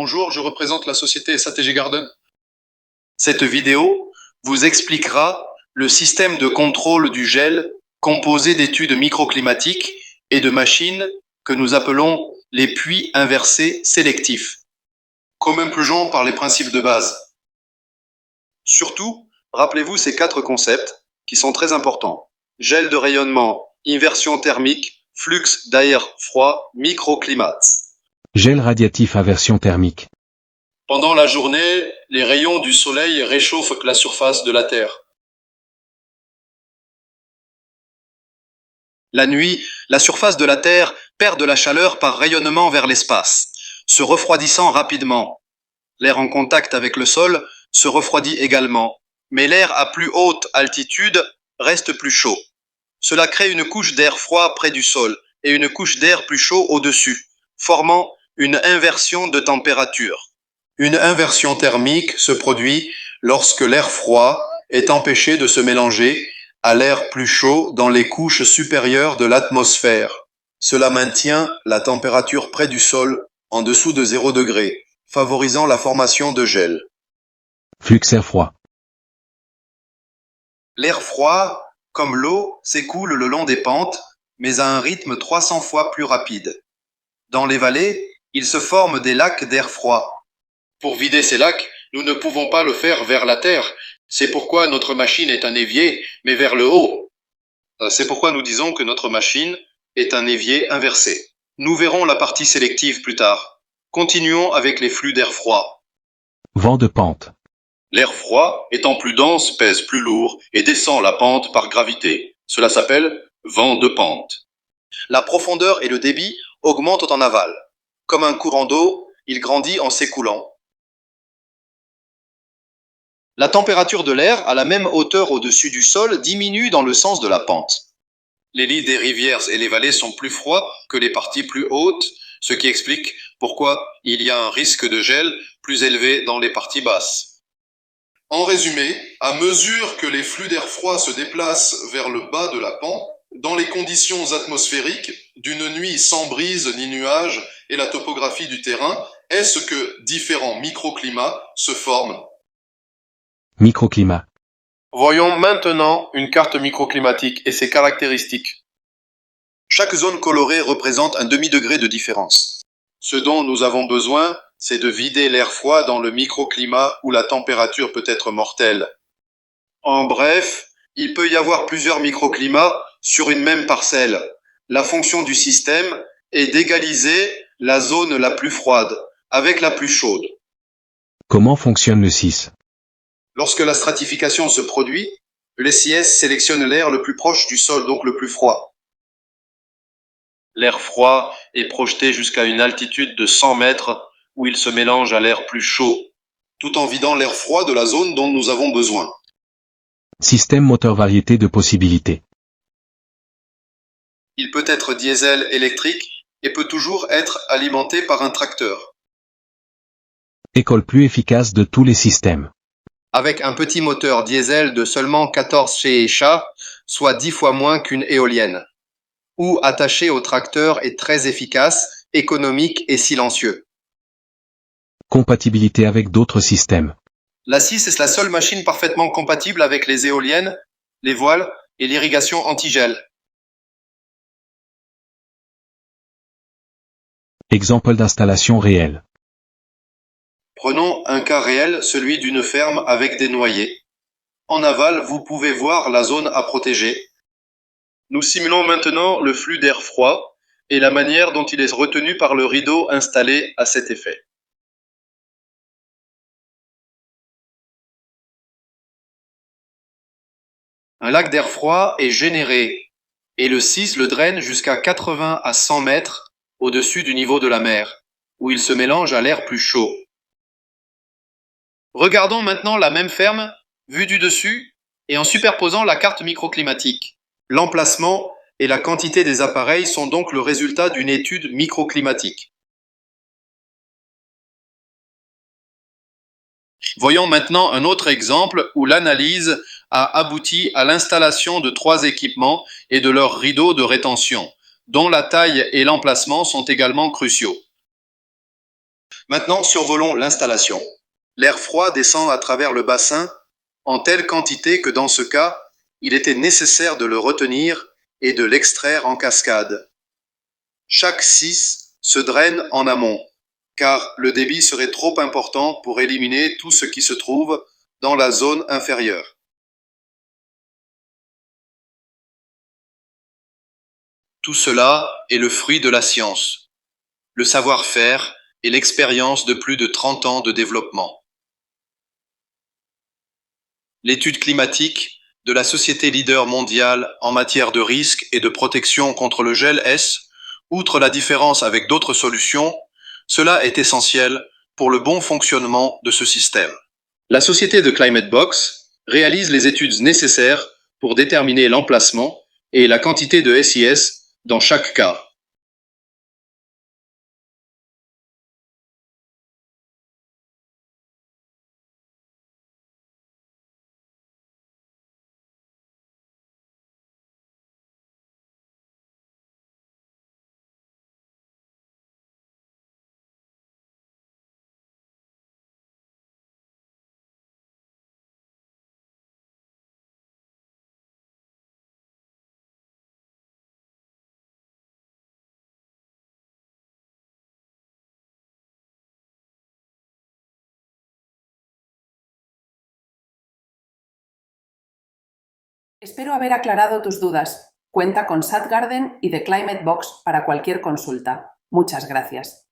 Bonjour, je représente la société SATG Garden. Cette vidéo vous expliquera le système de contrôle du gel composé d'études microclimatiques et de machines que nous appelons les puits inversés sélectifs, comme impulsion par les principes de base. Surtout, rappelez-vous ces 4 concepts qui sont très importants. Gel de rayonnement, inversion thermique, flux d'air froid, microclimat. Gel radiatif inversion thermique. Pendant la journée, les rayons du soleil réchauffent la surface de la Terre. La nuit, la surface de la Terre perd de la chaleur par rayonnement vers l'espace, se refroidissant rapidement. L'air en contact avec le sol se refroidit également, mais l'air à plus haute altitude reste plus chaud. Cela crée une couche d'air froid près du sol et une couche d'air plus chaud au-dessus, formant une inversion de température. Une inversion thermique se produit lorsque l'air froid est empêché de se mélanger à l'air plus chaud dans les couches supérieures de l'atmosphère. Cela maintient la température près du sol en dessous de 0 degré, favorisant la formation de gel. Flux air froid. L'air froid, comme l'eau, s'écoule le long des pentes, mais à un rythme 300 fois plus rapide. Dans les vallées, il se forme des lacs d'air froid. Pour vider ces lacs, nous ne pouvons pas le faire vers la terre. C'est pourquoi notre machine est un évier, mais vers le haut. C'est pourquoi nous disons que notre machine est un évier inversé. Nous verrons la partie sélective plus tard. Continuons avec les flux d'air froid. Vent de pente. L'air froid, étant plus dense, pèse plus lourd et descend la pente par gravité. Cela s'appelle vent de pente. La profondeur et le débit augmentent en aval. Comme un courant d'eau, il grandit en s'écoulant. La température de l'air à la même hauteur au-dessus du sol diminue dans le sens de la pente. Les lits des rivières et les vallées sont plus froids que les parties plus hautes, ce qui explique pourquoi il y a un risque de gel plus élevé dans les parties basses. En résumé, à mesure que les flux d'air froid se déplacent vers le bas de la pente, dans les conditions atmosphériques d'une nuit sans brise ni nuages et la topographie du terrain, est-ce que différents microclimats se forment? Microclimat. Voyons maintenant une carte microclimatique et ses caractéristiques. Chaque zone colorée représente un demi-degré de différence. Ce dont nous avons besoin, c'est de vider l'air froid dans le microclimat où la température peut être mortelle. En bref, il peut y avoir plusieurs microclimats sur une même parcelle. La fonction du système est d'égaliser la zone la plus froide avec la plus chaude. Comment fonctionne le SIS? Lorsque la stratification se produit, le SIS sélectionne l'air le plus proche du sol, donc le plus froid. L'air froid est projeté jusqu'à une altitude de 100 mètres où il se mélange à l'air plus chaud, tout en vidant l'air froid de la zone dont nous avons besoin. Système moteur variété de possibilités. Il peut être diesel électrique et peut toujours être alimenté par un tracteur. École plus efficace de tous les systèmes. Avec un petit moteur diesel de seulement 14 chez soit 10 fois moins qu'une éolienne. Ou attaché au tracteur est très efficace, économique et silencieux. Compatibilité avec d'autres systèmes. La 6 est la seule machine parfaitement compatible avec les éoliennes, les voiles et l'irrigation anti-gel. Exemple d'installation réelle. Prenons un cas réel, celui d'une ferme avec des noyers. En aval, vous pouvez voir la zone à protéger. Nous simulons maintenant le flux d'air froid et la manière dont il est retenu par le rideau installé à cet effet. Un lac d'air froid est généré et le 6 le draine jusqu'à 80 à 100 mètres au-dessus du niveau de la mer, où il se mélange à l'air plus chaud. Regardons maintenant la même ferme, vue du dessus, et en superposant la carte microclimatique. L'emplacement et la quantité des appareils sont donc le résultat d'une étude microclimatique. Voyons maintenant un autre exemple où l'analyse a abouti à l'installation de 3 équipements et de leurs rideaux de rétention, dont la taille et l'emplacement sont également cruciaux. Maintenant, survolons l'installation. L'air froid descend à travers le bassin en telle quantité que dans ce cas, il était nécessaire de le retenir et de l'extraire en cascade. Chaque 6 se draine en amont, car le débit serait trop important pour éliminer tout ce qui se trouve dans la zone inférieure. Tout cela est le fruit de la science, le savoir-faire et l'expérience de plus de 30 ans de développement. L'étude climatique de la société leader mondiale en matière de risque et de protection contre le gel S, outre la différence avec d'autres solutions, cela est essentiel pour le bon fonctionnement de ce système. La société de ClimateBox réalise les études nécessaires pour déterminer l'emplacement et la quantité de SIS dans chaque cas. Espero haber aclarado tus dudas. Cuenta con SatGarden y The Climate Box para cualquier consulta. Muchas gracias.